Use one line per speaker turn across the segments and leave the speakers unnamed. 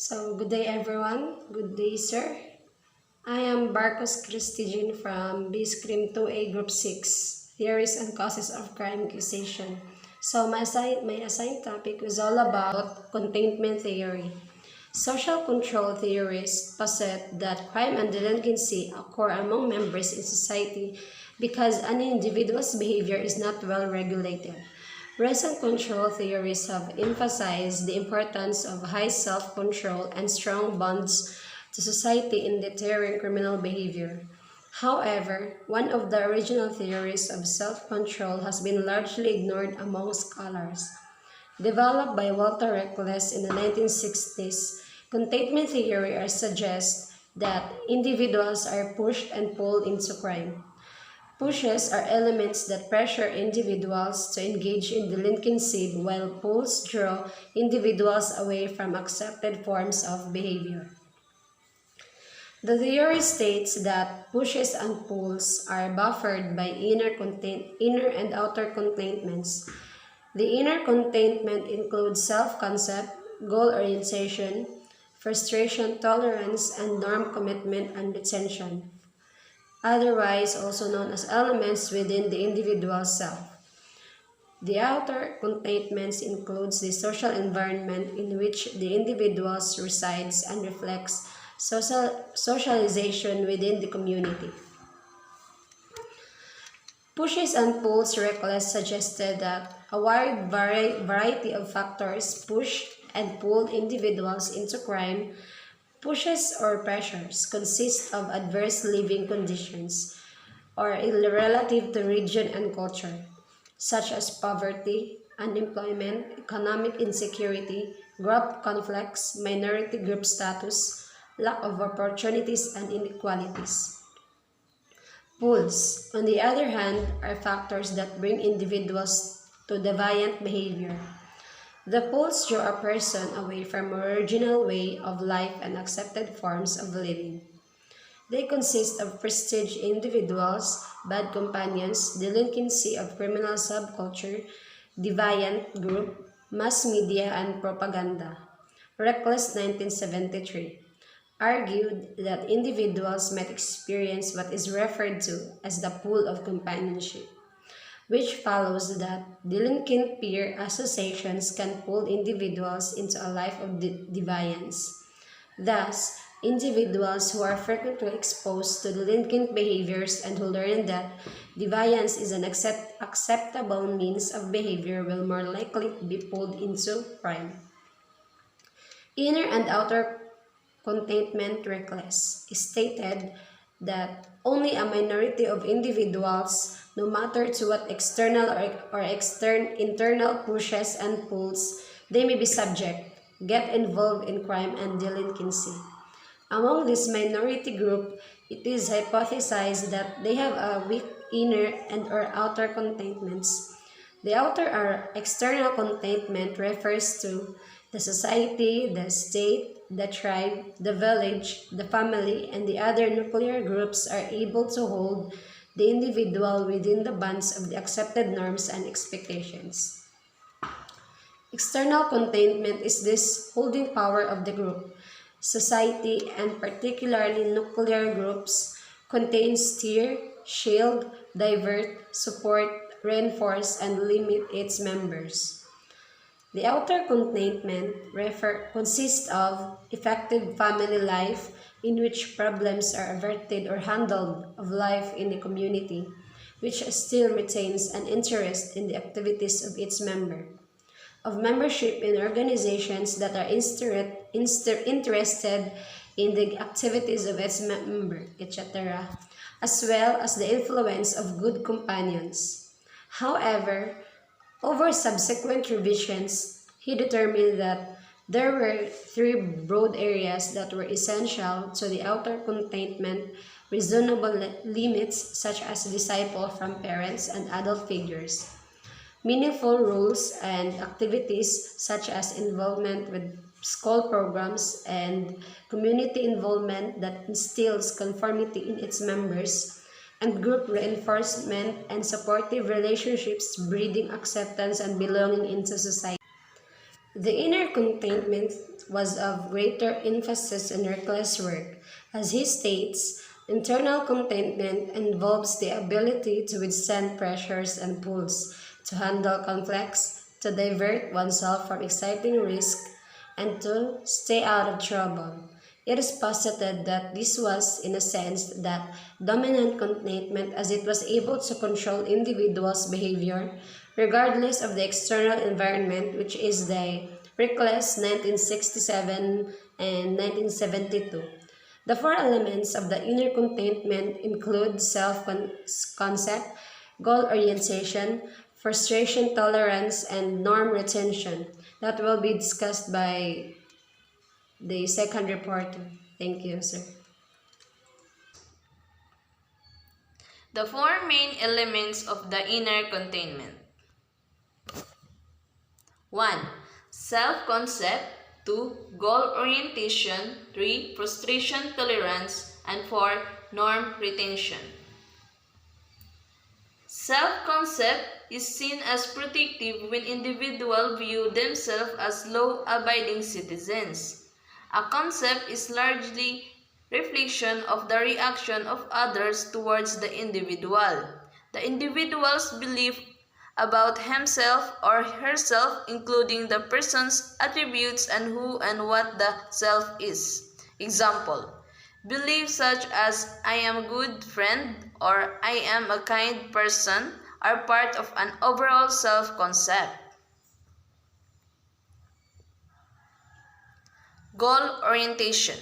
Good day everyone. Good day, sir. I am Barcos Christine from BSCRIM 2A Group 6, Theories and Causes of Crime Causation. My assigned topic was all about containment theory. Social control theorists posit that crime and delinquency occur among members in society because an individual's behavior is not well regulated. Recent control theories have emphasized the importance of high self-control and strong bonds to society in deterring criminal behavior. However, one of the original theories of self-control has been largely ignored among scholars. Developed by Walter Reckless in the 1960s, containment theory suggests that individuals are pushed and pulled into crime. Pushes are elements that pressure individuals to engage in delinquency, while pulls draw individuals away from accepted forms of behavior. The theory states that pushes and pulls are buffered by inner and outer containments. The inner containment includes self-concept, goal orientation, frustration tolerance, and norm commitment and retention, otherwise also known as elements within the individual self. The outer containments includes the social environment in which the individual resides and reflects socialization within the community. Pushes and pulls Reckless suggested that a wide variety of factors push and pull individuals into crime. Pushes or pressures consist of adverse living conditions or relative to region and culture, such as poverty, unemployment, economic insecurity, group conflicts, minority group status, lack of opportunities, and inequalities. Pulls, on the other hand, are factors that bring individuals to deviant behavior. The pulls draw a person away from original way of life and accepted forms of living. They consist of prestige individuals, bad companions, delinquency of criminal subculture, deviant group, mass media, and propaganda. Reckless 1973 argued that individuals might experience what is referred to as the pull of companionship, which follows that delinquent peer associations can pull individuals into a life of deviance. Thus, individuals who are frequently exposed to delinquent behaviors and who learn that deviance is an acceptable means of behavior will more likely be pulled into crime. Inner and outer containment Reckless stated that only a minority of individuals, no matter to what external or internal pushes and pulls they may be subject, get involved in crime and delinquency. Among this minority group, it is hypothesized that they have a weak inner and or outer containments. The outer or external containment refers to the society, the state, the tribe, the village, the family, and the other nuclear groups are able to hold the individual within the bonds of the accepted norms and expectations. External containment is this holding power of the group. Society, and particularly nuclear groups, contain steer, shield, divert, support, reinforce, and limit its members. The outer containment consists of effective family life in which problems are averted or handled of life in the community, which still retains an interest in the activities of its member, of membership in organizations that are interested in the activities of its member, etc., as well as the influence of good companions. However, over subsequent revisions, he determined that there were three broad areas that were essential to the outer containment: reasonable limits such as disciple from parents and adult figures, meaningful rules and activities such as involvement with school programs and community involvement that instills conformity in its members, and group reinforcement and supportive relationships breeding acceptance and belonging into society. The inner contentment was of greater emphasis in reckless work. As he states, internal contentment involves the ability to withstand pressures and pulls, to handle conflicts, to divert oneself from exciting risk, and to stay out of trouble. It is posited that this was, in a sense, that dominant contentment as it was able to control individuals' behavior regardless of the external environment, which is the reckless 1967 and 1972. The four elements of the inner contentment include self-concept, goal orientation, frustration tolerance, and norm retention that will be discussed by the second reporter. Thank you, sir.
The four main elements of the inner containment. 1. Self-concept. 2. Goal orientation. 3. Frustration tolerance. And 4. Norm retention. Self-concept is seen as protective when individuals view themselves as law-abiding citizens. A concept is largely reflection of the reaction of others towards the individual. The individual's belief about himself or herself, including the person's attributes and who and what the self is. Example: beliefs such as I am a good friend or I am a kind person are part of an overall self-concept. Goal orientation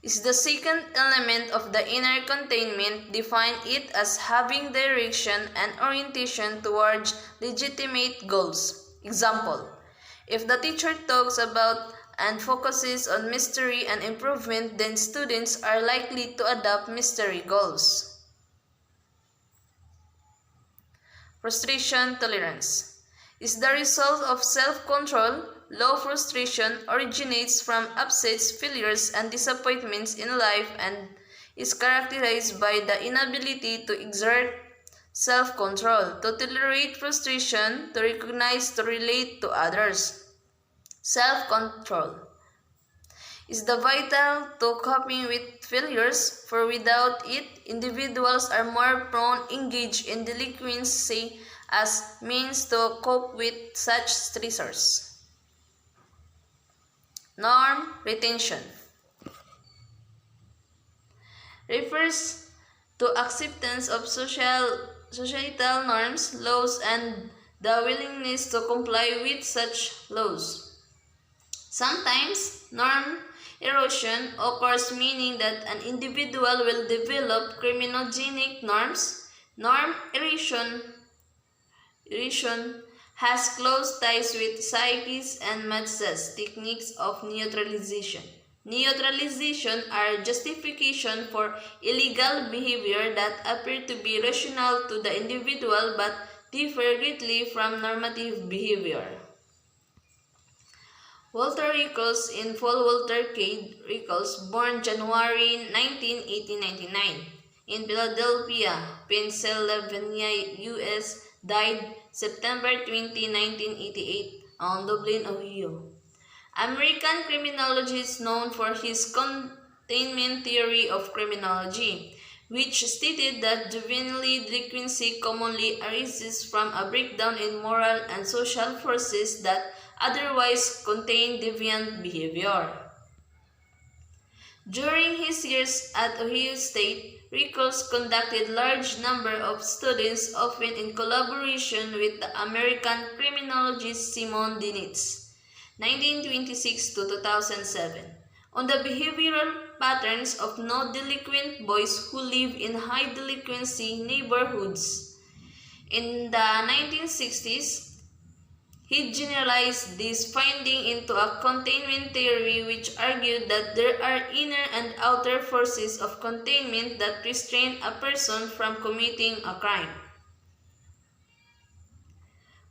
is the second element of the inner containment. Define it as having direction and orientation towards legitimate goals. Example: if the teacher talks about and focuses on mystery and improvement, then students are likely to adopt mystery goals. Frustration tolerance is the result of self-control. Low frustration originates from upsets, failures, and disappointments in life and is characterized by the inability to exert self-control, to tolerate frustration, to recognize, to relate to others. Self-control is the vital to coping with failures, for without it, individuals are more prone to engage in delinquency as means to cope with such stressors. Norm retention refers to acceptance of societal norms, laws, and the willingness to comply with such laws. Sometimes, norm erosion occurs, meaning that an individual will develop criminogenic norms. Norm erosion has close ties with psyches and Matz's techniques of neutralization. Neutralization are justification for illegal behavior that appear to be rational to the individual but differ greatly from normative behavior. Walter Rickles in full. Walter K. Rickles, born January 19, 1899, in Philadelphia, Pennsylvania, U.S., died September 20, 1988, on Dublin, Ohio. American criminologist known for his containment theory of criminology, which stated that juvenile delinquency commonly arises from a breakdown in moral and social forces that otherwise contain deviant behavior. During his years at Ohio State, Rickles conducted large number of studies, often in collaboration with the American criminologist Simon Dinitz, 1926 to 2007, on the behavioral patterns of no-delinquent boys who live in high-delinquency neighborhoods. In the 1960s, he generalized this finding into a containment theory which argued that there are inner and outer forces of containment that restrain a person from committing a crime.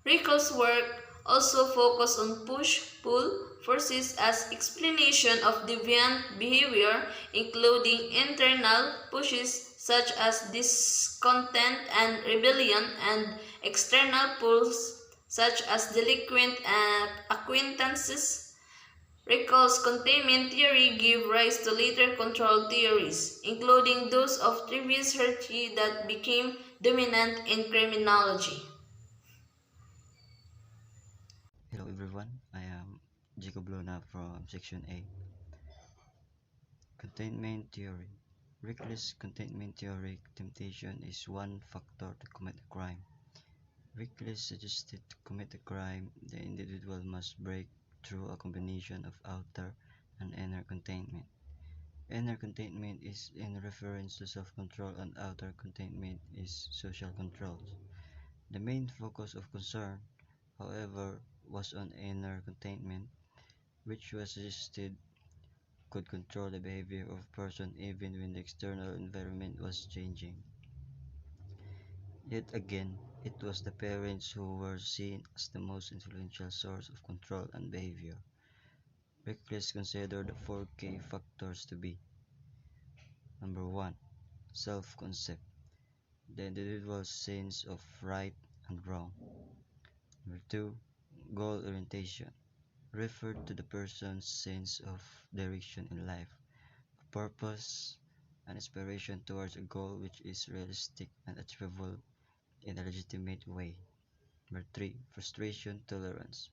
Rickles' work also focused on push-pull forces as explanation of deviant behavior, including internal pushes such as discontent and rebellion, and external pulls such as delinquent acquaintances. Recall's containment theory gave rise to later control theories, including those of previous hierarchy that became dominant in criminology.
Hello everyone, I am Jacob Luna from Section A. Containment Theory. Reckless containment theory temptation is one factor to commit a crime. Reckless suggested to commit a crime, the individual must break through a combination of outer and inner containment. Inner containment is in reference to self-control and outer containment is social control. The main focus of concern, however, was on inner containment, which was suggested could control the behavior of a person even when the external environment was changing. Yet again, it was the parents who were seen as the most influential source of control and behavior. Reckless considered the four key factors to be: number 1, self-concept, the individual's sense of right and wrong. Number 2, goal orientation, referred to the person's sense of direction in life, purpose, and aspiration towards a goal which is realistic and achievable in a legitimate way. Number 3, frustration tolerance,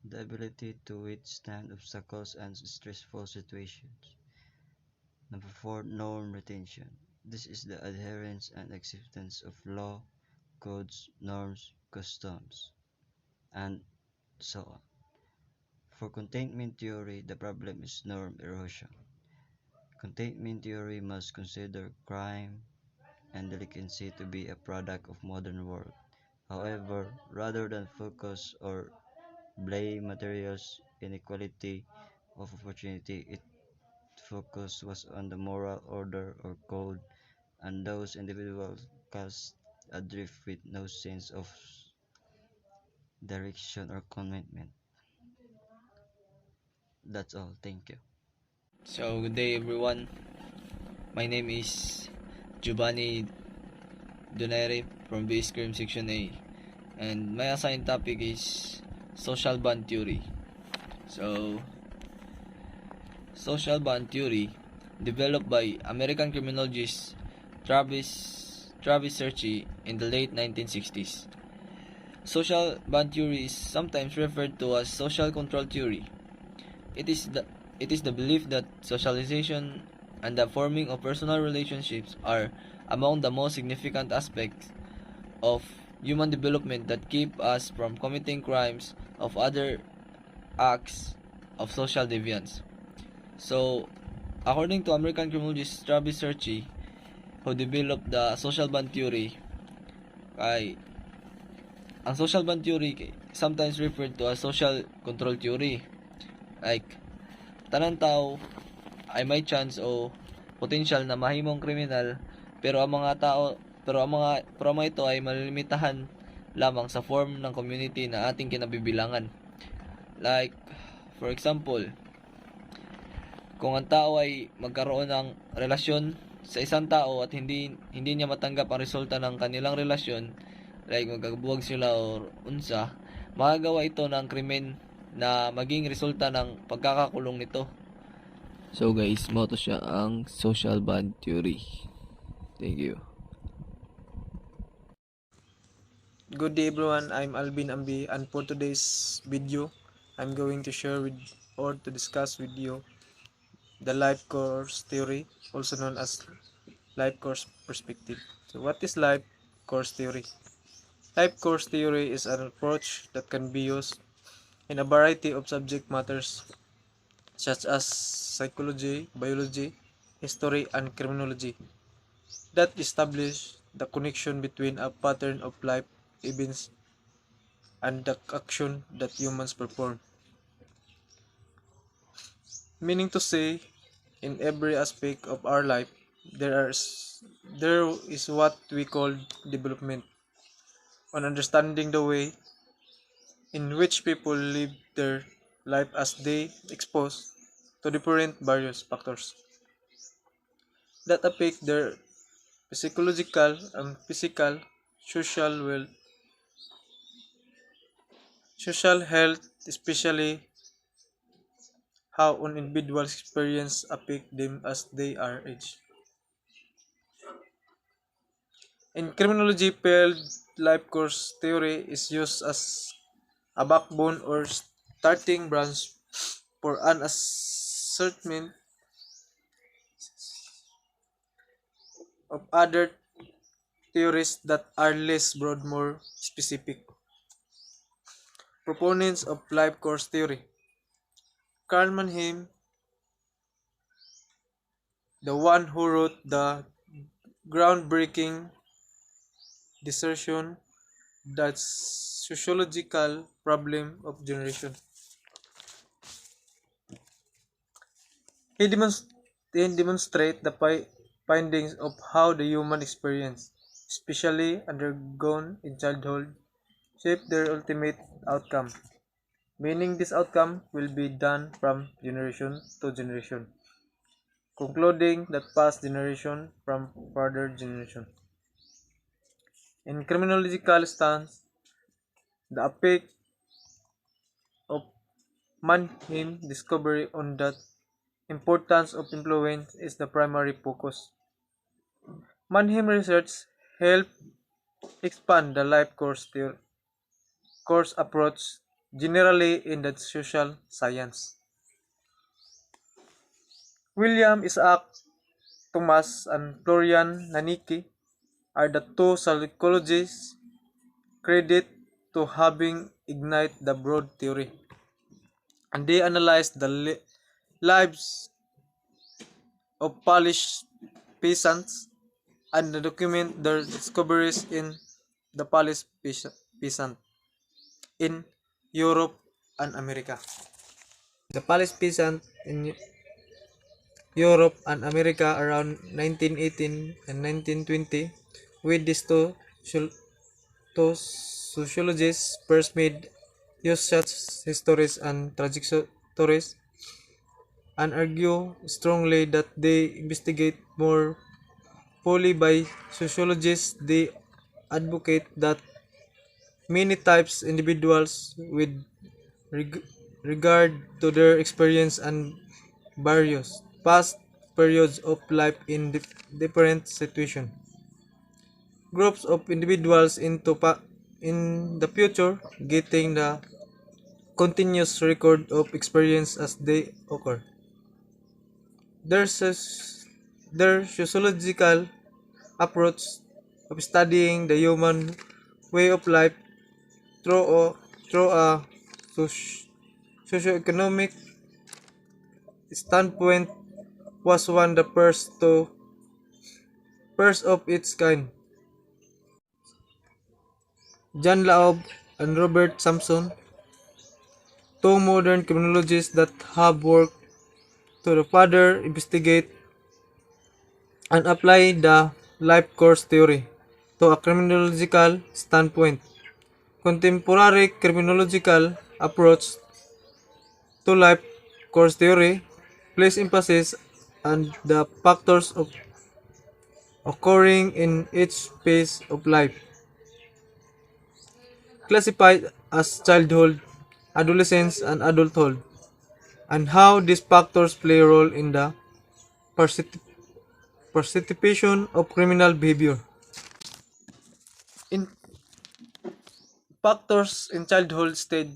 the ability to withstand obstacles and stressful situations. Number 4, norm retention. This is the adherence and acceptance of law, codes, norms, customs, and so on. For containment theory, the problem is norm erosion. Containment theory must consider crime and delinquency to be a product of modern world. However, rather than focus or blame materials inequality of opportunity, its focus was on the moral order or code and those individuals cast adrift with no sense of direction or commitment. That's all. Thank you.
So, good day everyone. My name is Giovanni Donere from Base Cream Section A. And my assigned topic is social bond theory. So, social bond theory developed by American criminologist Travis Searchy in the late 1960s. Social bond theory is sometimes referred to as social control theory. It is the it is the belief that socialization and the forming of personal relationships are among the most significant aspects of human development that keep us from committing crimes of other acts of social deviance. So, according to American criminologist Travis Searchy, who developed the social bond theory, ay ang social bond theory sometimes referred to as social control theory. Like, tanang tao ay may chance o potential na mahimong kriminal pero ang mga tao pero ang mga ito ay malilimitahan lamang sa form ng community na ating kinabibilangan. Like, for example, kung ang tao ay magkaroon ng relasyon sa isang tao at hindi niya matanggap ang resulta ng kanilang relasyon, like magkabuwag sila o unsa, magagawa ito ng krimen na maging resulta ng pagkakakulong nito. So guys, mo to siya ang social bond theory. Thank you.
Good day everyone, I'm Alvin Ambi and for today's video, I'm going to share with or to discuss with you the life course theory, also known as life course perspective. So what is life course theory? Life course theory is an approach that can be used in a variety of subject matters such as psychology, biology, history, and criminology that establish the connection between a pattern of life events and the action that humans perform. Meaning to say, in every aspect of our life, there is what we call development, on understanding the way in which people live their life as they expose to different various factors that affect their psychological and physical, social social health, especially how an individual's experience affect them as they are aged. In criminology, paired life course theory is used as a backbone or starting branch for an assortment of other theories that are less broad, more specific. Proponents of life course theory. Carl Mannheim, the one who wrote the groundbreaking dissertation that sociological problem of generation. He, demonst- he demonstrate the findings of how the human experience, especially undergone in childhood, shape their ultimate outcome, meaning this outcome will be done from generation to generation, concluding that past generation from further generation. In criminological stance, the effect of Mannheim discovery on the importance of influence is the primary focus. Mannheim research helped expand the life course approach generally in the social science. William Isaac Thomas and Florian Nanicki are the two psychologists credited to having ignited the broad theory, and they analyzed the lives of Polish peasants and document their discoveries in the Polish peasant in Europe and America. The Polish peasant in Europe and America around 1918 and 1920, with these two sociologists first made use such histories and trajectories and argue strongly that they investigate more fully by sociologists. They advocate that many types individuals with reg- regard to their experience and various past periods of life in different situations. Groups of individuals in the future getting the continuous record of experience as they occur. Their, their sociological approach of studying the human way of life through a socioeconomic standpoint was one the first of its kind. John Laub and Robert Sampson, two modern criminologists that have worked to further investigate and apply the life course theory to a criminological standpoint. Contemporary criminological approach to life course theory place emphasis on the factors of occurring in each phase of life, classified as childhood, adolescence, and adulthood, and how these factors play a role in the participation of criminal behavior. In factors in childhood stage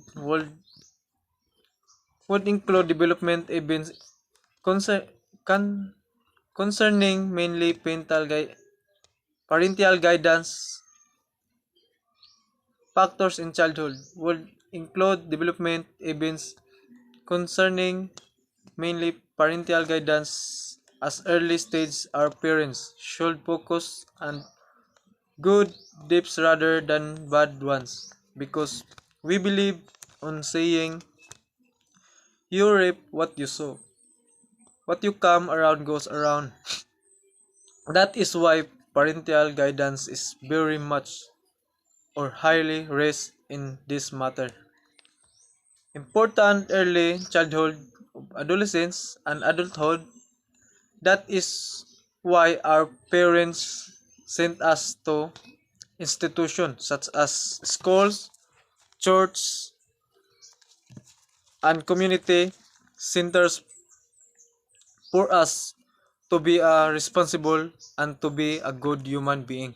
would include development events concern, con, concerning mainly parental guidance. Factors in childhood would include development events concerning mainly parental guidance as early stage our parents should focus on good tips rather than bad ones because we believe on saying you reap what you sow. What you come around goes around. That is why parental guidance is very much or highly raised in this matter. Important early childhood, adolescence, and adulthood. That is why our parents sent us to institutions such as schools, church, and community centers for us to be a responsible and to be a good human being,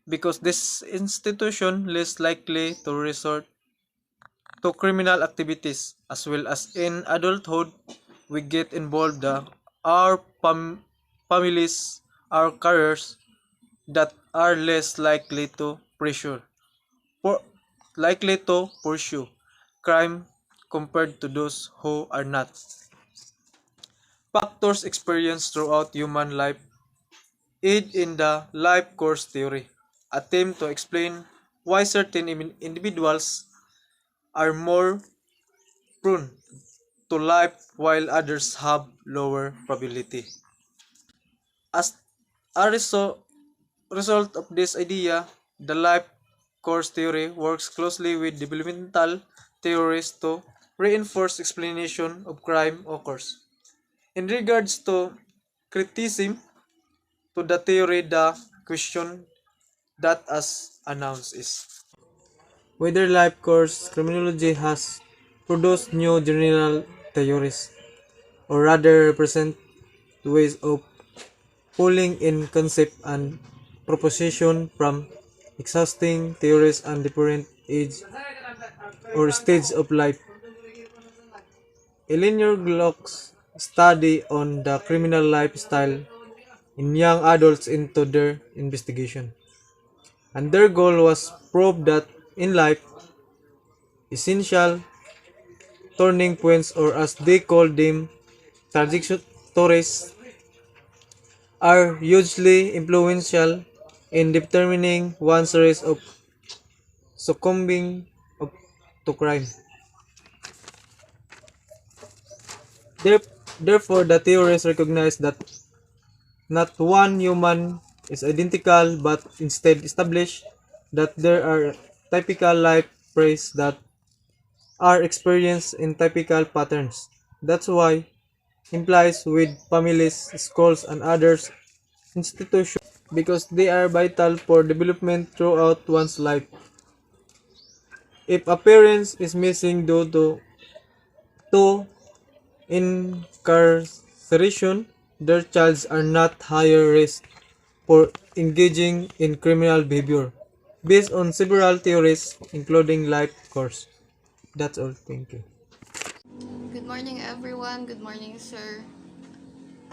because this institution less likely to resort to criminal activities. As well as in adulthood we get involved our families, our careers, that are less for, likely to pursue crime compared to those who are not. Factors experienced throughout human life aid in the life course theory, attempt to explain why certain individuals are more prone to life while others have lower probability. As a result of this idea, the life course theory works closely with developmental theories to reinforce explanation of crime occurs. In regards to criticism to the theory, the question that as announced is whether life course criminology has produced new general theories, or rather represent ways of pulling in concept and proposition from existing theories and different age or stage of life. Eleanor Glock's study on the criminal lifestyle in young adults into their investigation. And their goal was prove that in life, essential turning points, or as they call them, trajectories, are hugely influential in determining one's risk of succumbing to crime. Therefore, the theories recognize that not one human is identical, but instead establish that there are typical life traits that are experienced in typical patterns. That's why implies with families, schools, and others institutions, because they are vital for development throughout one's life. If a parent is missing due to incarceration, their childs are not higher risk for engaging in criminal behavior, based on several theories, including life course. That's all. Thank you.
Good morning everyone. Good morning sir.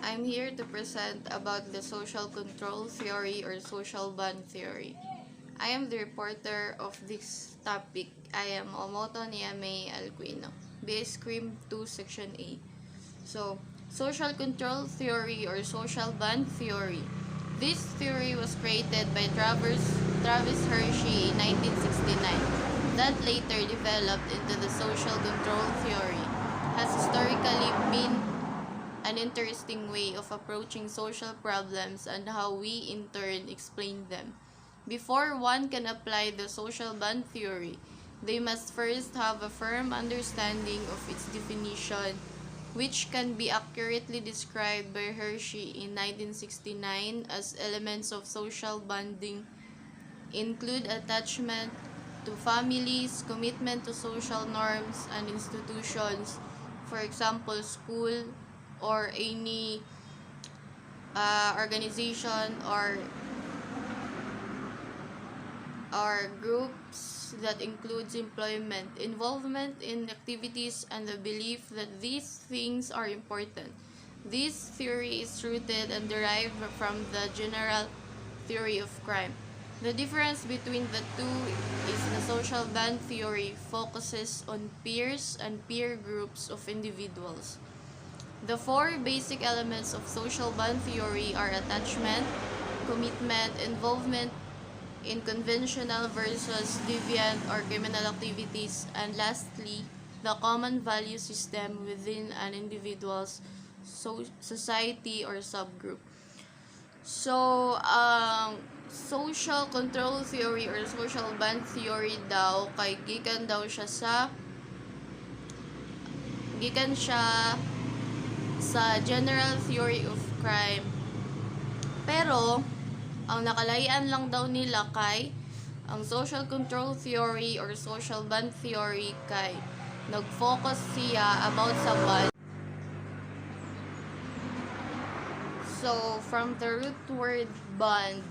I'm here to present about the social control theory or social bond theory. I am the reporter of this topic. I am Omoto Niame Alquino, BS Cream 2 Section A. So, social control theory or social bond theory. This theory was created by Travis Hershey in 1969, that later developed into the social control theory, has historically been an interesting way of approaching social problems and how we in turn explain them. Before one can apply the social bond theory, they must first have a firm understanding of its definition, which can be accurately described by Hershey in 1969 as elements of social bonding include attachment to families, commitment to social norms and institutions, for example, school or any organization or groups that includes employment, involvement in activities, and the belief that these things are important. This theory is rooted and derived from the general theory of crime. The difference between the two is the social band theory focuses on peers and peer groups of individuals. The four basic elements of social bond theory are attachment, commitment, involvement in conventional versus deviant or criminal activities, and lastly, the common value system within an individual's society or subgroup. So, social control theory or social band theory daw kay gikan siya sa general theory of crime. Pero ang nakalayan lang daw nila kay ang social control theory or social band theory kay nag-focus siya about sa bond. So, from the root word bond,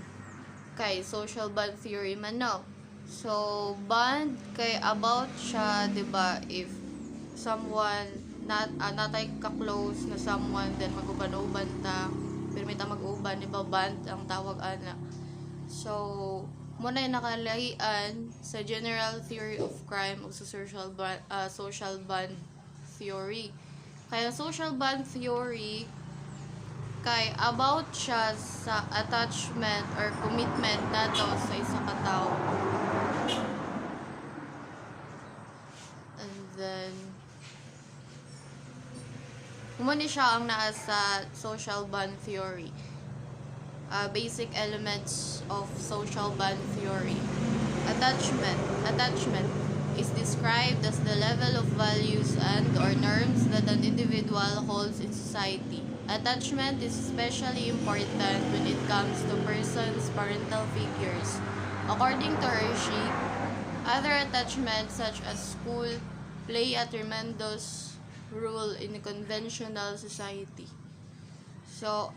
kay social bond theory man no. So, bond kay about siya, 'di ba? If someone natay ka-close na someone, then mag-uban-uban ta, permi ta mag-uban, 'di ba? Bond ang tawag ana. So, muna yung nakalahian sa general theory of crime o sa social bond theory. Kaya social bond theory kay about siya sa attachment or commitment nato sa isa ka tao. And then humani siya ang naa sa social bond theory. Basic elements of social bond theory. Attachment is described as the level of values and or norms that an individual holds in society. Attachment is especially important when it comes to persons' parental figures. According to Hershey, other attachments such as school play a tremendous role in a conventional society. So,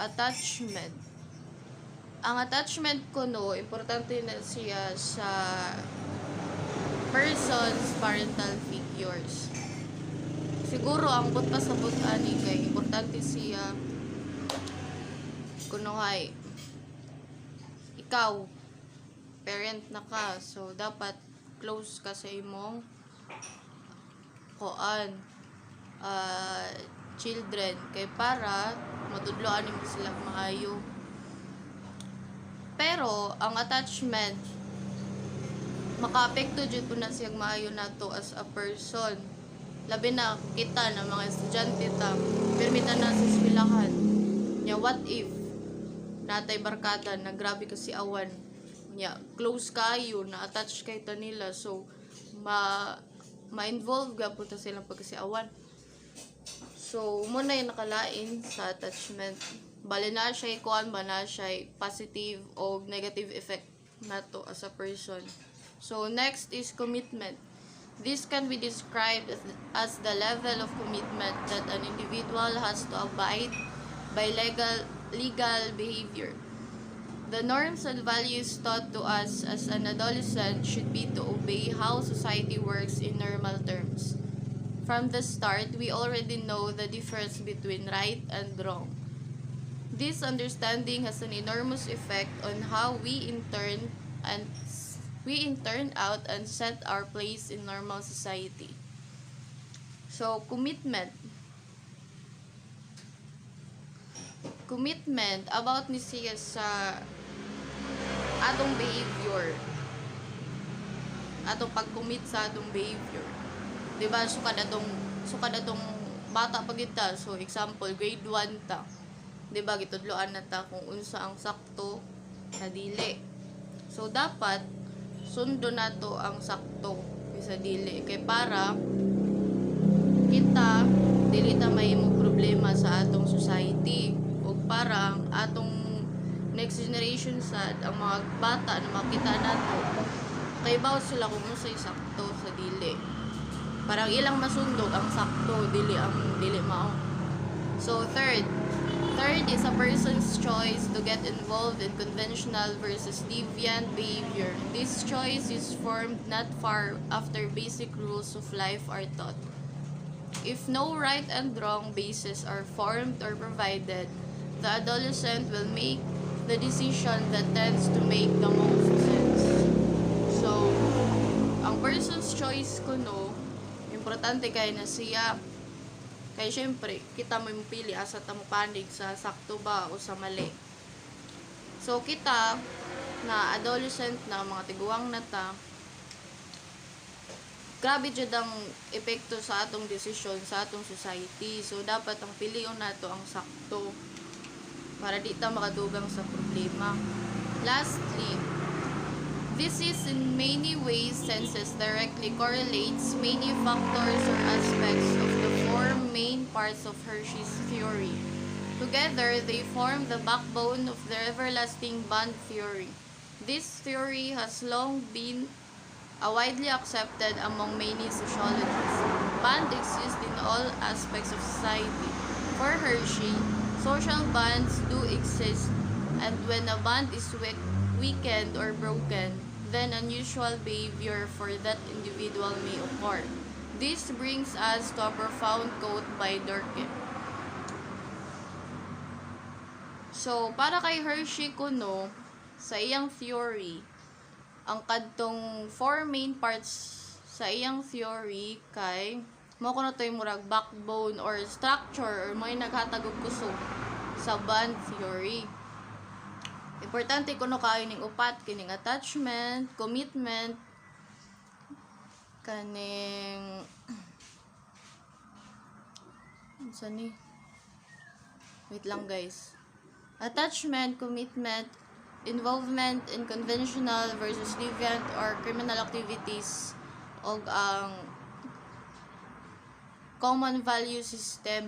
ang attachment ko no, importante na siya sa persons, parental figures. Siguro ang buta sa buta ni kay importante siya kunuhay. Ikaw, parent na ka, so dapat close ka sa imong children kay para matudloan nimo sila maayo. Pero ang attachment makaapekto jud po na siyang maayo nato as a person. Labi na kita na mga estudyante ta, permita na sa eskwelahan. Nya what if natay barkada na grabe kasi awan. Nya close kayo, na attach kay ta nila, so ma-involve ga po ta silang pagkasiawan. So mo na yung nakalain sa attachment. Bali na siya kuan ba na siya positive o negative effect nato as a person. So next is commitment. This can be described as the level of commitment that an individual has to abide by legal behavior. The norms and values taught to us as an adolescent should be to obey how society works in normal terms. From the start, we already know the difference between right and wrong. This understanding has an enormous effect on how we in turn out and set our place in normal society. So, commitment about ni siya sa atong behavior, atong pag-commit sa atong behavior. Diba, sukad atong bata pa kita. So example, grade 1 ta, diba, gitudloan na ta kung unsa ang sakto sa dili. So dapat sundo nato ang sakto sa dili kay para kita dili ta mahimong problema sa atong society, o para atong next generation sad, ang mga bata na makita nato kay bawo sila kung unsay sakto sa dili. Parang ilang masundog ang sakto, dili mao. So third is a person's choice to get involved in conventional versus deviant behavior. This choice is formed not far after basic rules of life are taught. If no right and wrong bases are formed or provided, the adolescent will make the decision that tends to make the most sense. So, ang person's choice ko no, importante kay na siya. Kaya syempre, kita mo yung pili asa ta mo panig sa sakto ba o sa mali. So kita na adolescent na mga tiguang na ta, grabe jud ang epekto sa atong desisyon sa atong society. So dapat ang pilion nato ang sakto para di ta makadugang sa problema. Lastly, this is in many ways senses directly correlates many factors or aspects of the four main parts of Hershey's theory. Together, they form the backbone of the everlasting bond theory. This theory has long been widely accepted among many sociologists. bond exists in all aspects of society. For Hershey, social bonds do exist, and when a bond is weakened or broken, then unusual behavior for that individual may occur. This brings us to a profound quote by Durkheim. So, para kay Hershey kuno, sa iyang theory, ang kadtong four main parts sa iyang theory kay mo kuno toy murag backbone or structure or may naghatag og kusog sa bond theory. Importante kuno kaayo ning upat kining attachment, commitment, kaning unsa ni? Wait lang guys. Attachment, commitment, involvement in conventional versus deviant or criminal activities o ang common value system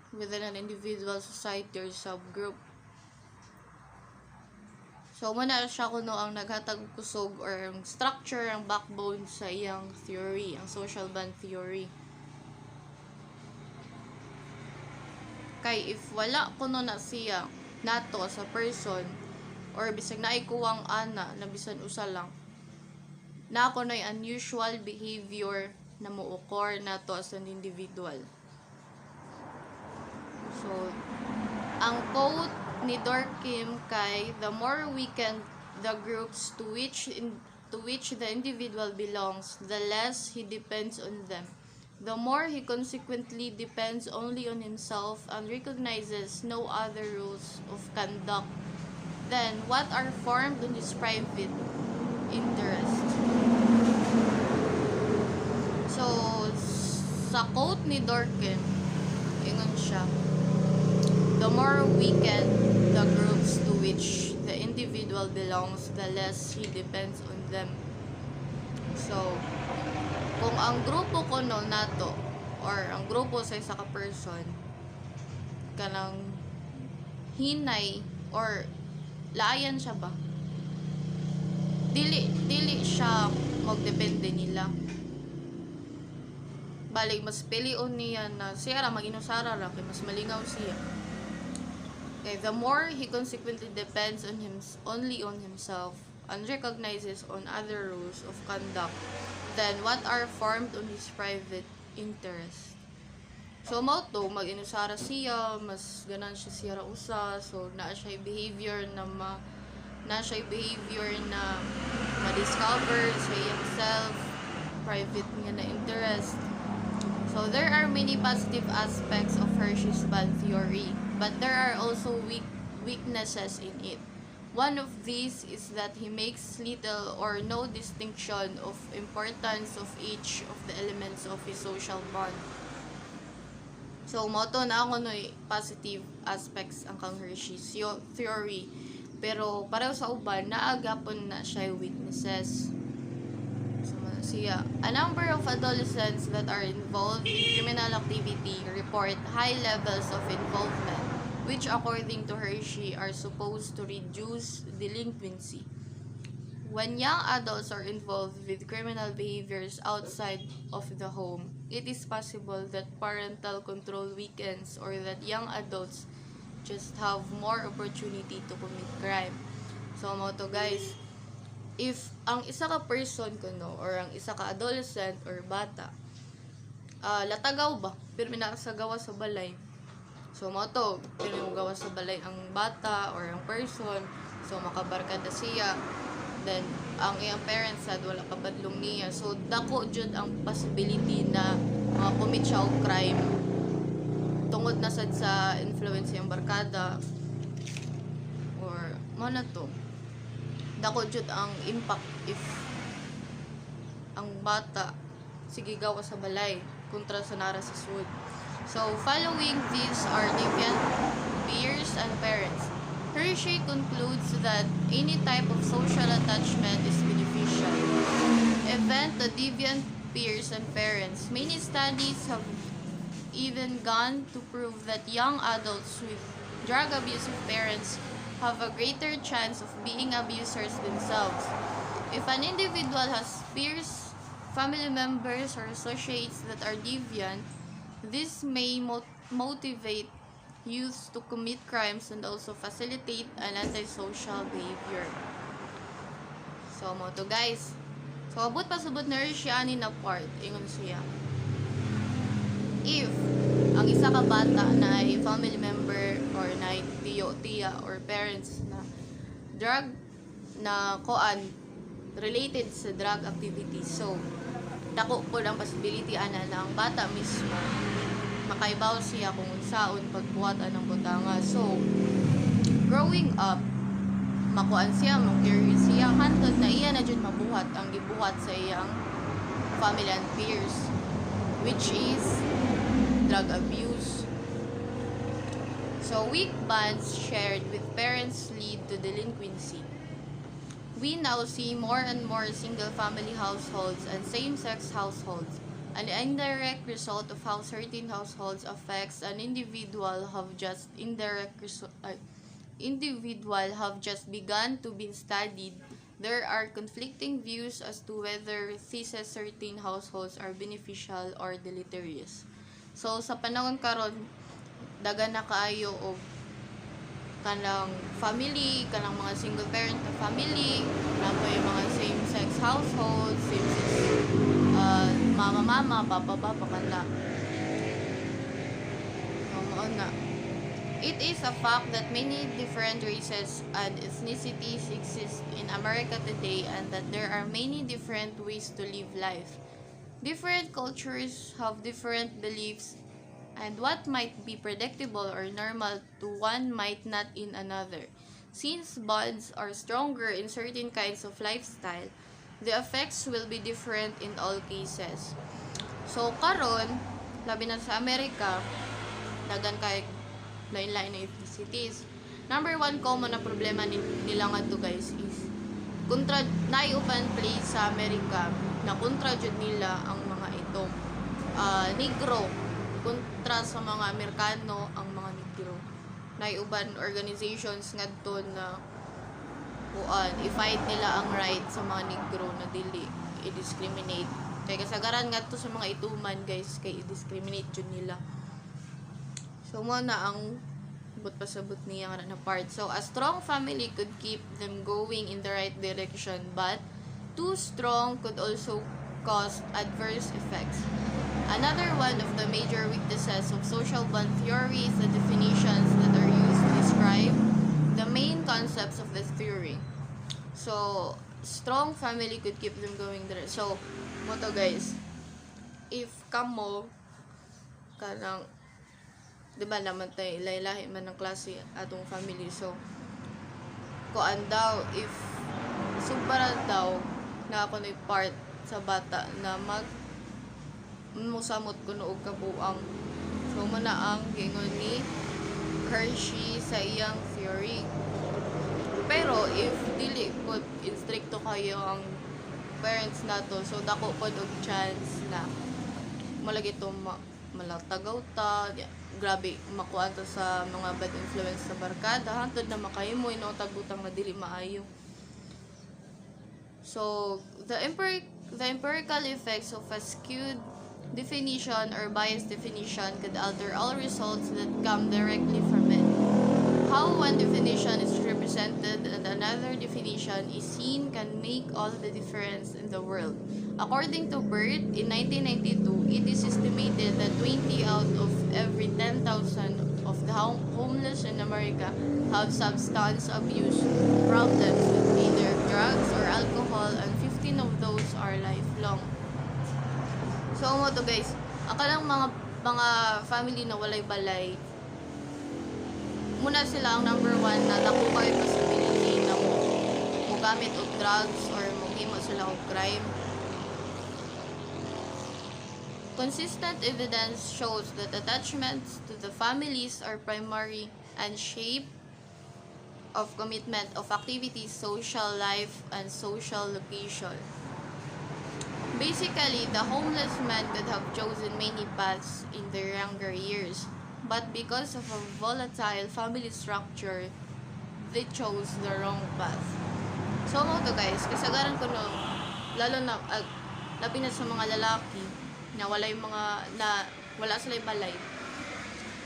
within an individual, society, or subgroup. So, muna siya kuno ang naghatag kusog or ang structure, ang backbone sa iyang theory, ang social bond theory. Kay if wala kuno na siya nato sa person or bisag naikuwang ana na bisan usa lang na ako na unusual behavior na mo-occur nato as an individual. So, ang quote ni Durkheim kay the more weakened the groups to which the individual belongs, the less he depends on them. The more he consequently depends only on himself and recognizes no other rules of conduct than what are formed on his private interest. So, sa quote ni Durkheim, ingon siya, the more weakened the groups to which the individual belongs, the less he depends on them. So, kung ang grupo kuno nato or ang grupo sa isa ka person kanang hinay or laayan siya ba, dili siya magdepende nila, balik mas pilion niya na siya ra mag-inusara ra kay mas malingaw siya. Okay, the more he consequently depends on only on himself and recognizes on other rules of conduct than what are formed on his private interest. So, mao to, mag-inusara siya, mas ganan siya usa, so naa siya behavior na ma-discover sa iyang self, private niya na interest. So, there are many positive aspects of Hershey's bond theory, but there are also weaknesses in it. One of these is that he makes little or no distinction of importance of each of the elements of his social bond. So, moto na ako positive aspects ang kang Hershey's theory. Pero, pareho sa uban, naagapon na siya weaknesses. So, siya, a number of adolescents that are involved in criminal activity report high levels of involvement, which according to Hershey are supposed to reduce delinquency. When young adults are involved with criminal behaviors outside of the home, it is possible that parental control weakens or that young adults just have more opportunity to commit crime. So, mo to guys, if ang isa ka person kuno or ang isa ka adolescent or bata, latagaw ba? Pero minakasagawa sa balay. So, mo to, gawa sa balay ang bata or ang person. So, makabarkada siya. Then, ang iyang parents sad, wala kabadlong niya. So, dako jud ang possibility na commit siya og crime. Tungod na sad sa influence yung barkada. Or, mo na to. Dako jud ang impact if ang bata sige gawa sa balay kontra sa nara sa sud. So, following these are deviant peers and parents. Hershey concludes that any type of social attachment is beneficial. Even the deviant peers and parents. Many studies have even gone to prove that young adults with drug abusive parents have a greater chance of being abusers themselves. If an individual has peers, family members or associates that are deviant, this may motivate youth to commit crimes and also facilitate an antisocial behavior. So, mo to guys. So, abot pa subot na rin siya ni na part. Ingon siya. If ang isa ka bata na ay family member or na tiyo, tiya, or parents na drug na koan related sa drug activities. So, dako po ang possibility ana na ang bata mismo makaibaw siya kung saon pagbuhatan ng butanga. So, growing up, makuan siya, mag-curious siya, hantod na iya na dyan mabuhat ang gibuhat sa iyang family and peers, which is drug abuse. So, weak bonds shared with parents lead to delinquency. We now see more and more single-family households and same-sex households. An indirect result of how certain households affects an individual have just begun to be studied. There are conflicting views as to whether these certain households are beneficial or deleterious. So sa panahon karon, daga na kaayo og kanang family, kanang mga single parent na family, napoy mga same-sex households, same-sex mama, papa, kanda. Na. It is a fact that many different races and ethnicities exist in America today and that there are many different ways to live life. Different cultures have different beliefs, and what might be predictable or normal to one might not in another. Since bonds are stronger in certain kinds of lifestyle, the effects will be different in all cases. So, karon, labi na sa Amerika, dagan kay lain-lain na ethnicities. Number one common na problema nila nga to guys is naiuban place sa Amerika na kontra jud nila ang mga itong negro kontra sa mga Amerikano ang mga negro. Naiuban organizations ngadto na i-fight nila ang right sa mga negro na dili i-discriminate. Kaya kasagaran ngadto sa mga ituman guys kay i-discriminate jud nila. So mo na ang pasabot niya nga na part. So a strong family could keep them going in the right direction, but too strong could also cause adverse effects. Another one of the major weaknesses of social bond theory is the definitions that are used to describe the main concepts of this theory. So, strong family could keep them going there. So, mo to guys, if kamo kanang diba naman tayo lahi man ng klase atong family, so kuan daw if subara daw na ako na part sa bata na musamot ko noog kabuang. So muna ang gingon ni Hershey sa iyang theory. Pero if dili po instricto kayo ang parents nato, so dako pod og chance na malagi to malatagaw ta, grabe makuha ta sa mga bad influence sa barkada hantod na makahimo ino tagbutang na dili maayo. So the empirical effects of a skewed definition or biased definition could alter all results that come directly from it. How one definition is represented and another definition is seen can make all the difference in the world. According to Byrd, in 1992, it is estimated that 20 out of every 10,000 of the homeless in America have substance abuse problems with either drugs or alcohol, and 15 of those are lifelong. So, mo to guys, akalang mga family na walay balay, muna sila ang number one na dako kayo possibility na mo gamit og drugs or maghimo sila og crime. Consistent evidence shows that attachments to the families are primary and shape of commitment of activities, social life, and social location. Basically, the homeless man could have chosen many paths in their younger years, but because of a volatile family structure, they chose the wrong path. So mo to guys, kasagaran ko no, lalo na labi na sa mga lalaki na wala sila balay.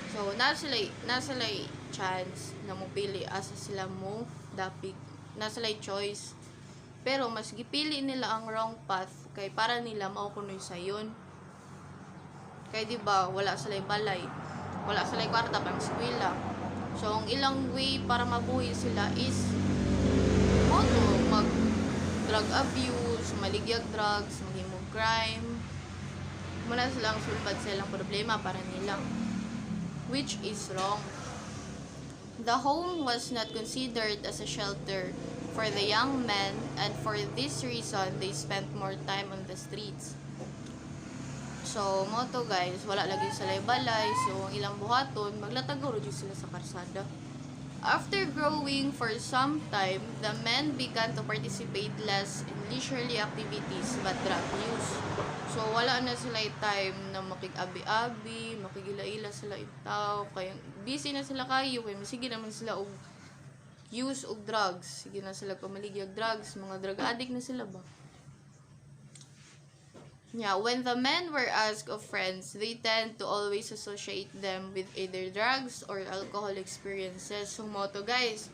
So na sila chance na mopili asa sila mo dapig, na sila choice, pero mas gipili nila ang wrong path kay para nila mao kunoy sayon. Kay di ba wala sila balay, wala sila kwarta pang eskwela. So ang ilang way para mabuhi sila is mag drug abuse, maligyag drugs, maghimog crime. Muna silang sulpad sa ilang problema para nilang, which is wrong. The home was not considered as a shelter for the young men, and for this reason, they spent more time on the streets. So, mo to guys, wala lagi sila balay, so ang ilang buhaton, maglatagaw rin sila sa karsada. After growing for some time, the men began to participate less in leisurely activities but drug use. So, wala na sila time na makig-abi-abi, makigila-ila sila itaw, kaya busy na sila kayo, kaya sige naman sila og use og drugs. Sige na sila pamaligyag drugs, mga drug addict na sila ba? Yeah, when the men were asked of friends, they tend to always associate them with either drugs or alcohol experiences. So, moto guys.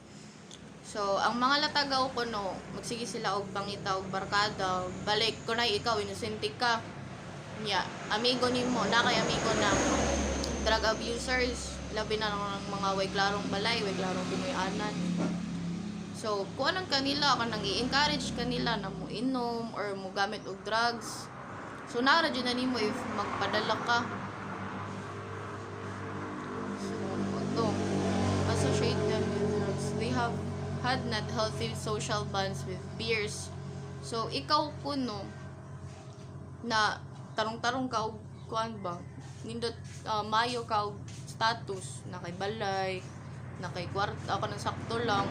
So, ang mga latagaw ko no, magsige sila og pangita og barkada, balik ko na ikaw, inusintik ka. Yeah, amigo nimo, na kay amigo na drug abusers, labi na ng mga way klarong balay, way klarong pinuyanan. So, kung anong kanila, kanang i-encourage kanila na mo inom or mo gamit og drugs. So, nara dyan na nimo if magpadala ka. So, ito, associate them with drugs. They have had not healthy social bonds with peers. So, ikaw kuno na tarong-tarong ka og kuan ba? Nindot mayo ka og status na kay balay, na kay kwarta, ako ng sakto lang.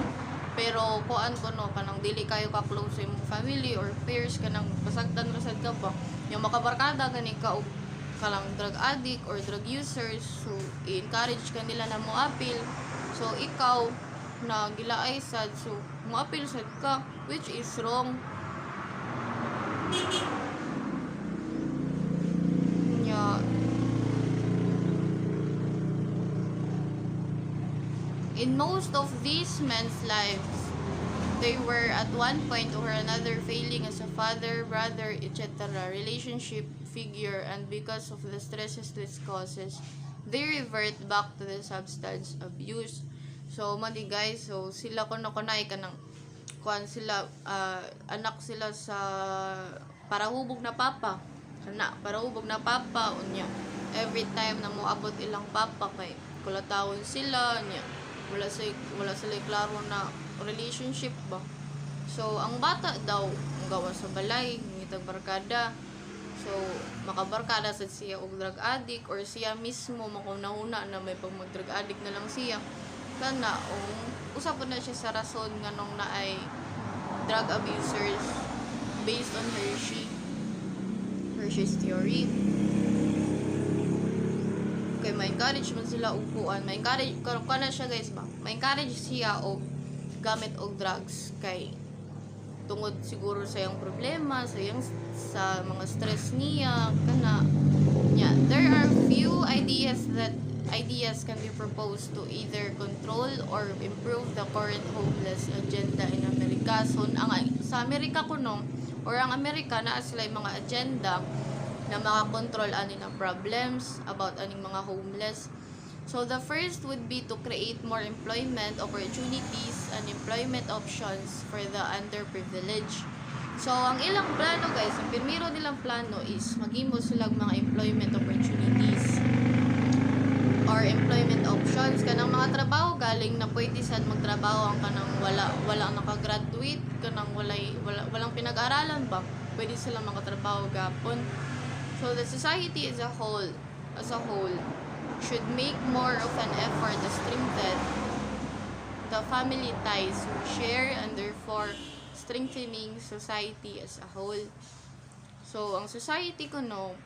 Pero kuan ko no, kanang dili kayo ka close sa imong family or peers, kanang pasagtan rasad ka ba? Yung makabarkada gani ka og kalang drug addict or drug users, so i-encourage ka nila na mo appeal. So ikaw na gilaay sad, so mo appeal sad ka, which is wrong. Yeah. In most of these men's lives, they were at one point or another failing as a father, brother, etc. relationship figure, and because of the stresses this causes, they revert back to the substance abuse. So, mali guys, so sila ko na kunay ka ng kuan sila, anak sila sa parahubog na papa. Kana, parahubog na papa, unya. Every time na moabot ilang papa kay kulatawon sila, unya. Wala sila klaro na relationship ba. So, ang bata daw, ang gawa sa balay, ngitag barkada. So, makabarkada sa siya og drug addict or siya mismo makunahuna na may pag mag-drug addict na lang siya. Kana, usapon na siya sa rason nga nung na ay drug abusers based on Hershey's theory. Okay, ma-encourage man sila og kuan, ma-encourage kana siya guys ba, ma-encourage siya og gamit og drugs kay tungod siguro sa iyang problema, sa mga stress niya kana. Yeah, there are few ideas can be proposed to either control or improve the current homeless agenda in America. So sa Amerika kuno or ang Amerika naa sila mga agenda na makakontrol ani ng problems about aning mga homeless. So the first would be to create more employment opportunities and employment options for the underprivileged. So ang ilang plano guys, ang primero nilang plano is maghimo sila mga employment opportunities or employment options kanang mga trabaho galing na pwede sad magtrabaho ang kanang wala nakagraduate, kanang walang pinag-aralan ba, pwede sila makatrabaho gapon. So the society as a whole should make more of an effort to strengthen the family ties we share and therefore strengthening society as a whole. So ang society ko no,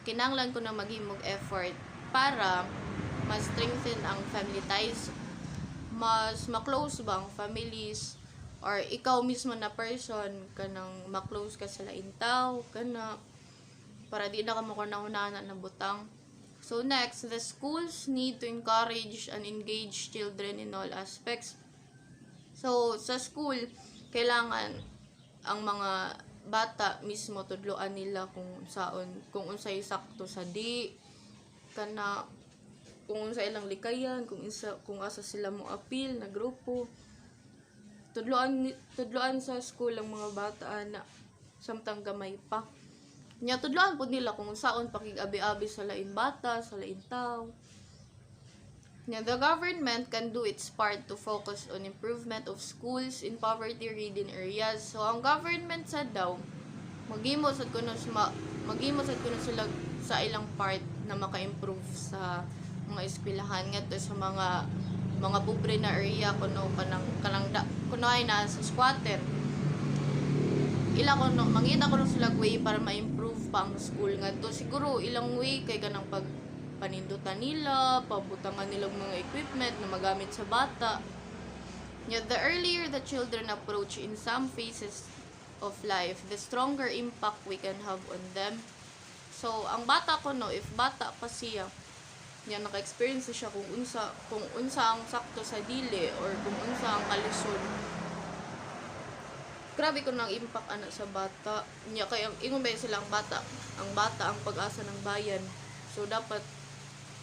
kinanglan ko na maghimog effort para mas strengthen ang family ties, mas ma-close ba ang families, or ikaw mismo na person kanang ma-close ka sa lain tao kana para di na ka makunahuna na butang. So next, the schools need to encourage and engage children in all aspects. So sa school kailangan ang mga bata mismo tudloan nila kung unsay sakto sa di kana kung unsa ilang likayan, kung asa sila mo appeal na grupo. Tudloan sa school ang mga bata na samtang gamay pa. Nya tudloan pud nila kung unsaon pakig-abi-abi sa lain bata, sa lain tao. Nya the government can do its part to focus on improvement of schools in poverty-ridden areas. So ang government sa daw maghimo sad kuno sila sa ilang part na maka-improve sa mga eskwelahan ngadto sa mga pobre na area kuno kuno ay na sa squatter ila kuno mangita kuno sila way para ma-improve pa ang school ngadto siguro ilang way kay kanang panindutan nila pabutangan nilang mga equipment na magamit sa bata. Yet the earlier the children approach in some phases of life, the stronger impact we can have on them. So ang bata ko no, if bata pa siya, yan naka-experience siya kung unsa ang sakto sa dili or kung unsa ang kalisod. Grabe ko nang impact ana sa bata. Nya kay ingon ba sila ang bata ang pag-asa ng bayan. So dapat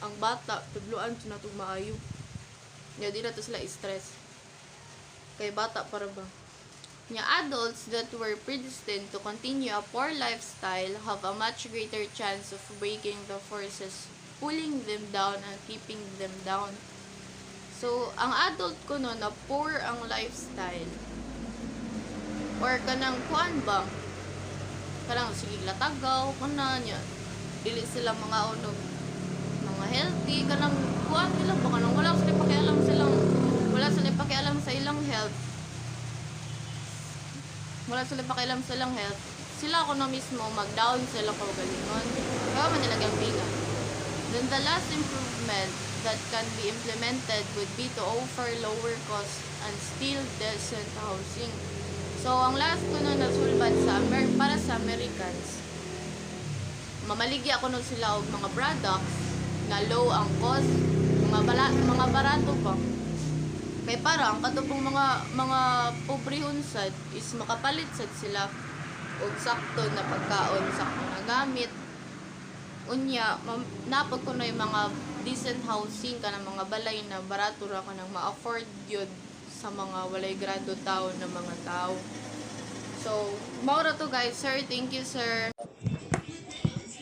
ang bata tudloan sa natong maayo. Nya di na to sila stress. Kay bata para ba? Nya adults that were predestined to continue a poor lifestyle have a much greater chance of breaking the forces pulling them down and keeping them down. So, ang adult ko no na poor ang lifestyle or kanang kuan ba? Kanang sige latagaw kana nya dili sila mga unog mga healthy kanang kuan nila ba kanang wala sila pakialam sa ilang health. Wala sila pakialam sa ilang health. Sila ko na mismo mag-down sa ilang kaugalingon. Kaya man nila gambigan. Then the last improvement that can be implemented would be to offer lower cost and still decent housing. So, ang last ko na nasulbad para sa Americans, mamaligya ko nun sila og mga products na low ang cost, mga barato pa. Kay parang katupong mga pobrehon sad is makapalit sad sila og sakto na pagkaon, sakto na gamit. Unya, napag ko na yung mga decent housing ka ng mga balay na barato ra ka nang ma-afford yun sa mga walay grado tao na mga tao. So, maura to guys, sir. Thank you, sir.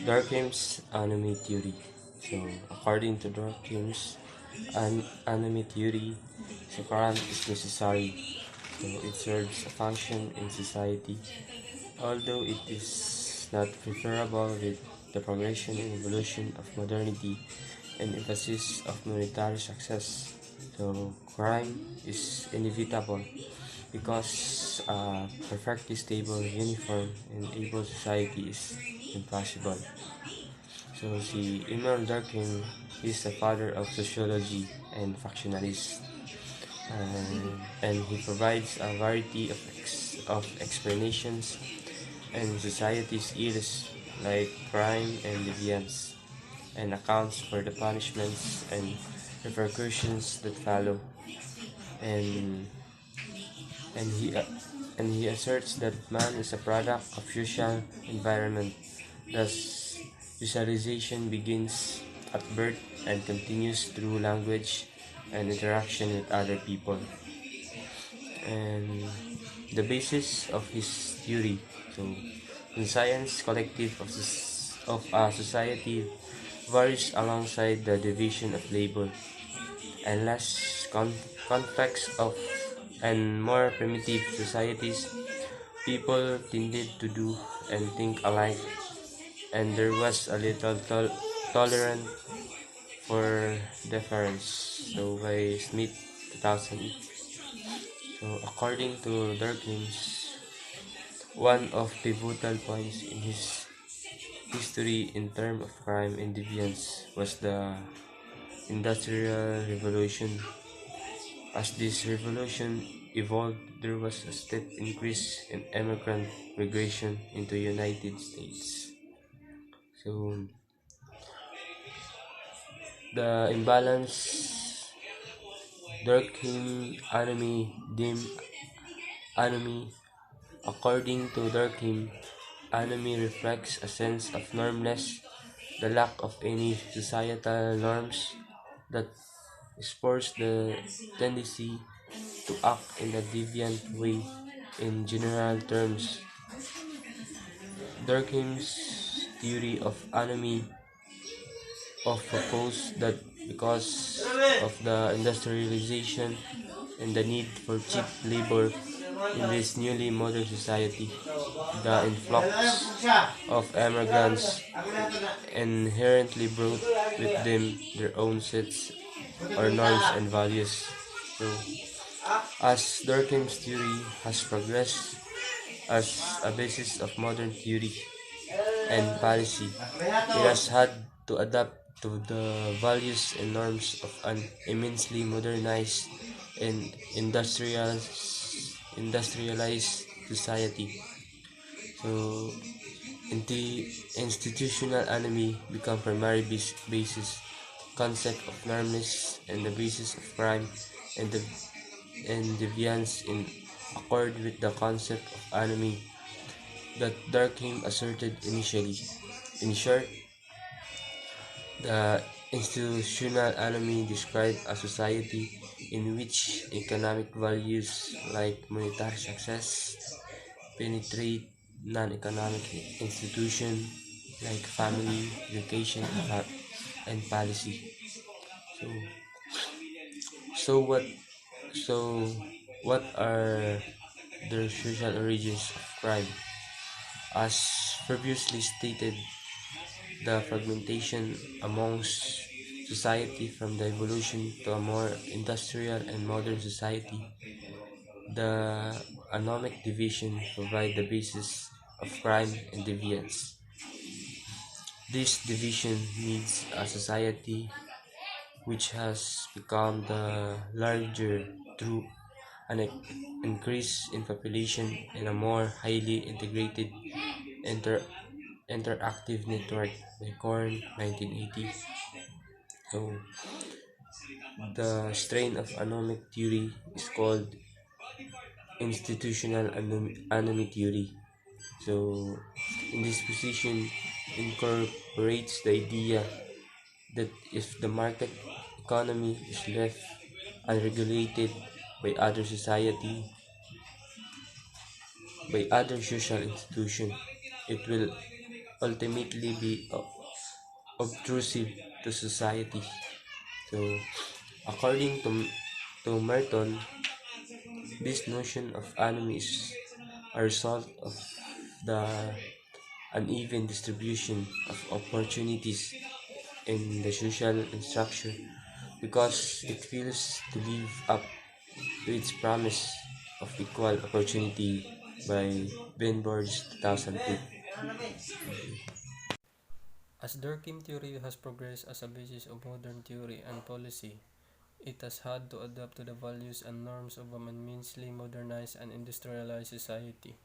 Durkheim's anime theory. So, according to Durkheim's anime theory, the current is necessary. So, it serves a function in society, although it is not preferable with the progression and evolution of modernity and emphasis of monetary success. So, crime is inevitable because a perfectly stable, uniform, and able society is impossible. So, si Emil Durkheim is the father of sociology and factionalist, and he provides a variety of explanations and society's ills like crime and deviance, and accounts for the punishments and repercussions that follow. And he asserts that man is a product of social environment. Thus, socialization begins at birth and continues through language and interaction with other people. And the basis of his theory, so in science, collective of a society varies alongside the division of labor, and less complex and more primitive societies, people tended to do and think alike, and there was a little tolerance for difference. So by Smith 2000. So according to Durkheim's, one of pivotal points in his history in terms of crime and deviance was the Industrial Revolution, as this revolution evolved, there was a steep increase in immigrant migration into United States. So the imbalance Durkheim enemy. According to Durkheim, enemy reflects a sense of normless, the lack of any societal norms that spurs the tendency to act in a deviant way. In general terms, Durkheim's theory of enemy of proposed that because of the industrialization and the need for cheap labor in this newly modern society, the influx of immigrants inherently brought with them their own sets or norms and values. So, as Durkheim's theory has progressed as a basis of modern theory and policy, it has had to adapt to the values and norms of an immensely modernized and industrialized society. So, the institutional enemy become primary basis, concept of normless and the basis of crime and the and deviance in accord with the concept of enemy that Durkheim asserted initially. In short, the institutional enemy described a society in which economic values like monetary success penetrate non-economic institutions like family, education, and policy. So, so what? So, what are the social origins of crime? As previously stated, the fragmentation amongst society from the evolution to a more industrial and modern society, the anomic division provide the basis of crime and deviance. This division needs a society which has become the larger through an increase in population and a more highly integrated inter interactive network by Korn 1980. So the strain of anomic theory is called institutional anomy theory. So in this position incorporates the idea that if the market economy is left unregulated by other society, by other social institution, it will ultimately be obtrusive to society. So, according to Merton, this notion of anomy is a result of the uneven distribution of opportunities in the social structure because it fails to live up to its promise of equal opportunity by Ben Burge 2002.
As Durkheim theory has progressed as a basis of modern theory and policy, it has had to adapt to the values and norms of an immensely modernized and industrialized society.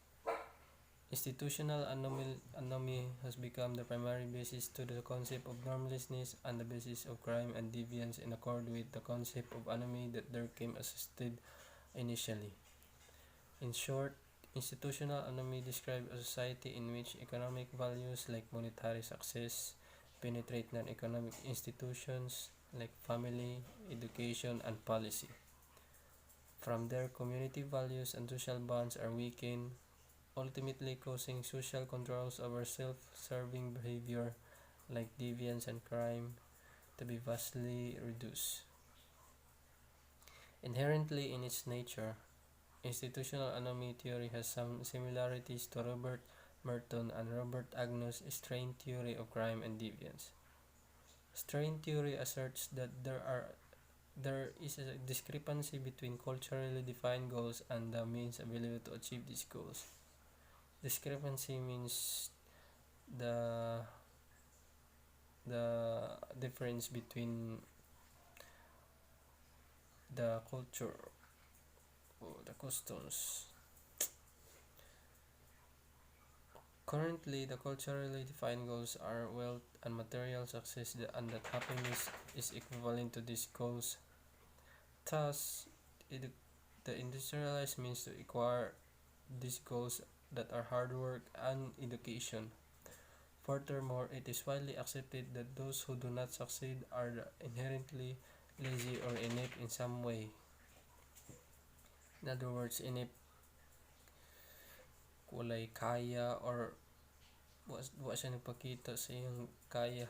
Institutional anomy has become the primary basis to the concept of normlessness and the basis of crime and deviance in accord with the concept of anomy that Durkheim assisted initially. In short, institutional anomy describes a society in which economic values like monetary success penetrate non-economic institutions like family, education, and policy. From there, community values and social bonds are weakened, ultimately causing social controls over self-serving behavior like deviance and crime to be vastly reduced. Inherently in its nature, institutional anomy theory has some similarities to Robert Merton and Robert Agnews' strain theory of crime and deviance. Strain theory asserts that there is a discrepancy between culturally defined goals and the means available to achieve these goals. Discrepancy means the the difference between the culture the customs. Currently, the culturally defined goals are wealth and material success, and that happiness is equivalent to these goals. Thus, edu- the industrialized means to acquire these goals that are hard work and education. Furthermore, it is widely accepted that those who do not succeed are inherently lazy or inept in some way. In other words, inept, walay kaya, or wa siya nagpakita sa iyang kaya.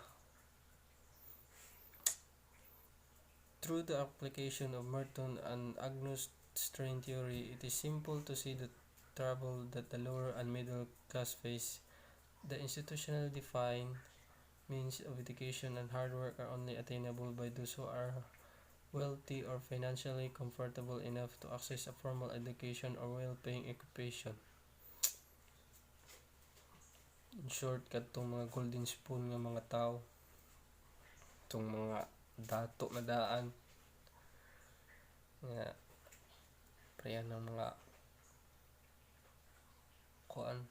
Through the application of Merton and Agnus strain theory, it is simple to see the trouble that the lower and middle class face. The institutionally defined means of education and hard work are only attainable by those who are wealthy or financially comfortable enough to access a formal education or well-paying occupation. In short, kadtong mga golden spoon nga mga tao, itong mga dato na daan, nga prayan ng mga kuan,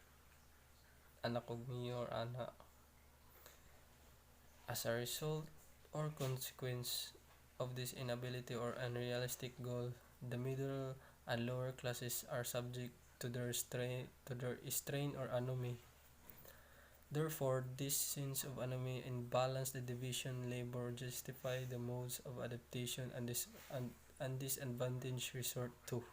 anak og mayor, ana. As a result or consequence of this inability or unrealistic goal, the middle and lower classes are subject to their strain or anomy. Therefore, this sense of anomy imbalance the division labor justify the modes of adaptation and disadvantage resort to.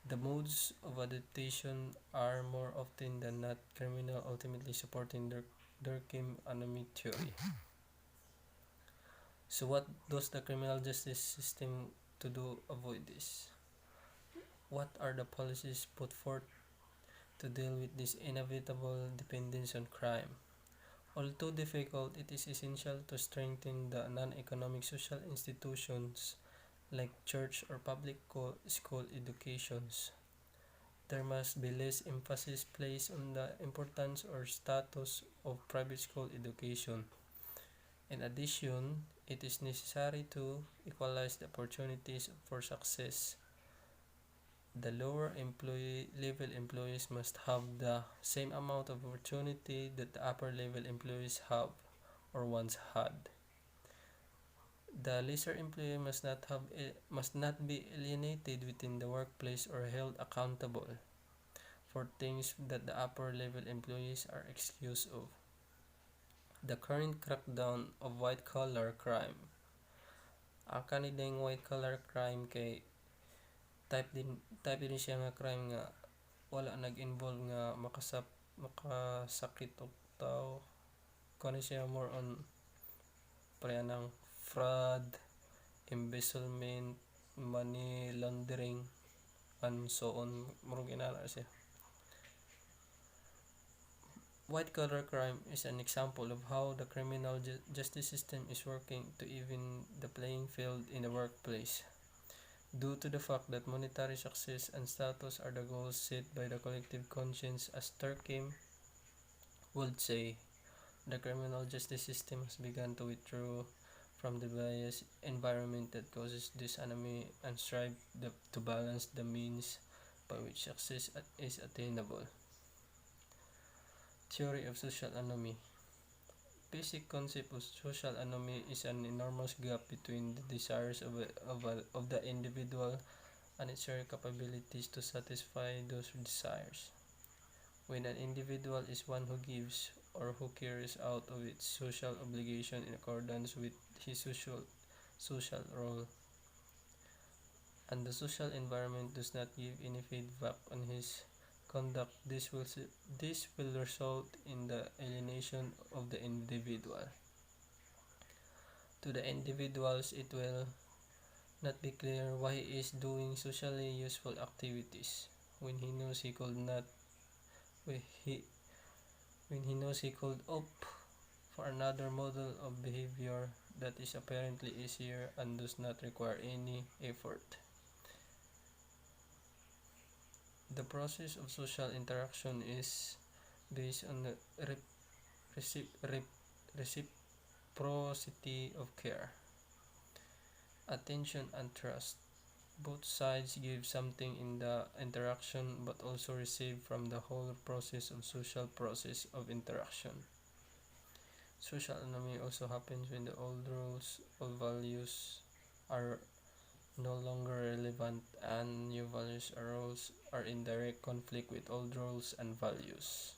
The modes of adaptation are more often than not criminal, ultimately supporting Durkheim anomy theory. So what does the criminal justice system to do avoid this? What are the policies put forth to deal with this inevitable dependence on crime? Although difficult, it is essential to strengthen the non-economic social institutions like church or public school educations. There must be less emphasis placed on the importance or status of private school education. In addition, it is necessary to equalize the opportunities for success. The lower employee level employees must have the same amount of opportunity that the upper level employees have or once had. The lesser employee must not be alienated within the workplace or held accountable for things that the upper level employees are excused of. The current crackdown of white collar crime. Ang kanidang white collar crime kay type din siya nga crime nga wala nag-involve nga makasakit og tao. Kani siya more on pareanang fraud, embezzlement, money laundering, and so on. Murag inana siya. White collar crime is an example of how the criminal justice system is working to even the playing field in the workplace. Due to the fact that monetary success and status are the goals set by the collective conscience, as Durkheim would say, the criminal justice system has begun to withdraw from the biased environment that causes disharmony and strive to balance the means by which success is attainable. Theory of social anomy. Basic concept of social anomy is an enormous gap between the desires of the individual and its capabilities to satisfy those desires. When an individual is one who gives or who carries out of its social obligation in accordance with his social role, and the social environment does not give any feedback on his conduct, this will result in the alienation of the individual. To the individuals, it will not be clear why he is doing socially useful activities when he knows he could not when he knows he could opt for another model of behavior that is apparently easier and does not require any effort. The process of social interaction is based on the reciprocity of care, attention, and trust. Both sides give something in the interaction but also receive from the whole process of social process of interaction. Social anomy also happens when the old rules or values are no longer relevant and new values or rules are in direct conflict with old rules and values.